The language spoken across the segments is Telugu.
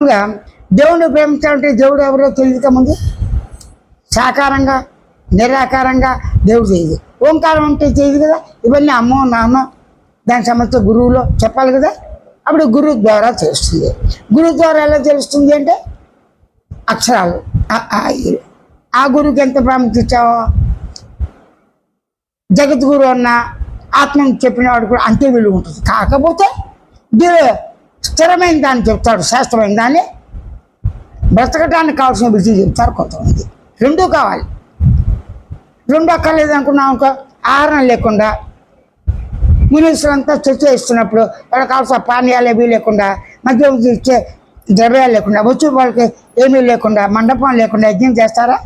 దేవుడిని ప్రేమించాలంటే దేవుడు ఎవరో తెలియక ముందు సాకారంగా నిరాకారంగా దేవుడు తెలియదు. ఓంకారం అంటే తెలియదు కదా. ఇవన్నీ అమ్మో నాన్న దానికి సంబంధించిన గురువులో చెప్పాలి కదా. అప్పుడు గురువు ద్వారా తెలుస్తుంది. గురువు ద్వారా ఎలా తెలుస్తుంది అంటే అక్షరాలు. ఆ గురువుకి ఎంత ప్రాముఖ్యత ఇచ్చావో, జగద్గురు అన్న ఆత్మను చెప్పినవాడు కూడా అంతే విలువ ఉంటుంది. కాకపోతే స్థిరమైన దాన్ని చెప్తాడు, శాస్త్రమైన దాన్ని. బ్రతకటానికి కావాల్సిన విధి చెప్తారు కొంతమంది. రెండూ కావాలి. రెండు అక్కర్లేదు అనుకున్నాం అనుకో, ఆహారం లేకుండా మునీశ్వరంతా చర్చ ఇస్తున్నప్పుడు వాళ్ళకి కావాల్సిన పానీయాలు ఏమీ లేకుండా, మధ్య ఇచ్చే ద్రవ్యాలు లేకుండా, వచ్చి వాళ్ళకి ఏమీ లేకుండా, మండపం లేకుండా యజ్ఞం చేస్తారా?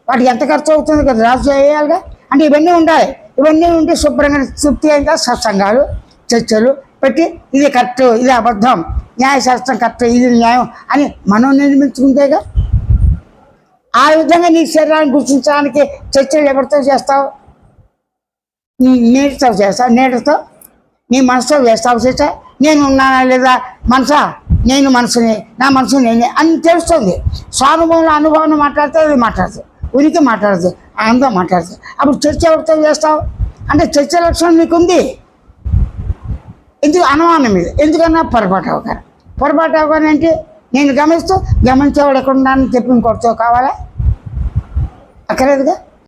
వాటికి ఎంత ఖర్చు అవుతుంది కదా, రాజు వేయాలిగా. అంటే ఇవన్నీ ఉండాలి. ఇవన్నీ ఉండి శుభ్రంగా తృప్తి అయిన సత్సంగాలు చర్చలు పెట్టి ఇది కరెక్ట్, ఇది అబద్ధం, న్యాయశాస్త్రం కరెక్ట్, ఇది న్యాయం అని మనం నిర్మించుకుంటేగా. ఆ విధంగా నీ శరీరాన్ని గుర్తించడానికి చర్చలు ఎవరితో చేస్తావు? నీటితో చేస్తావు, నీటితో నీ మనసుతో చేస్తావు చర్చ. నేను ఉన్నానా లేదా మనసా, నేను మనసుని, నా మనసు నేనే అని తెలుస్తుంది. స్వానుభవంలో అనుభవం మాట్లాడితే అది మాట్లాడుతుంది, ఉనికి మాట్లాడుతుంది, ఆనందం మాట్లాడుతుంది. అప్పుడు చర్చ ఎవరితో చేస్తావు అంటే చర్చ లక్షణం నీకుంది. ఎందుకు అనుమానం మీద, ఎందుకన్నా పొరపాటు అవగాహన. పొరపాటు అవగాహన అంటే నేను గమనిస్తూ గమనించేవాడు ఎక్కడ ఉన్నానని చెప్పి ఇంకొకరితో కావాలా? అక్కర్లేదుగా.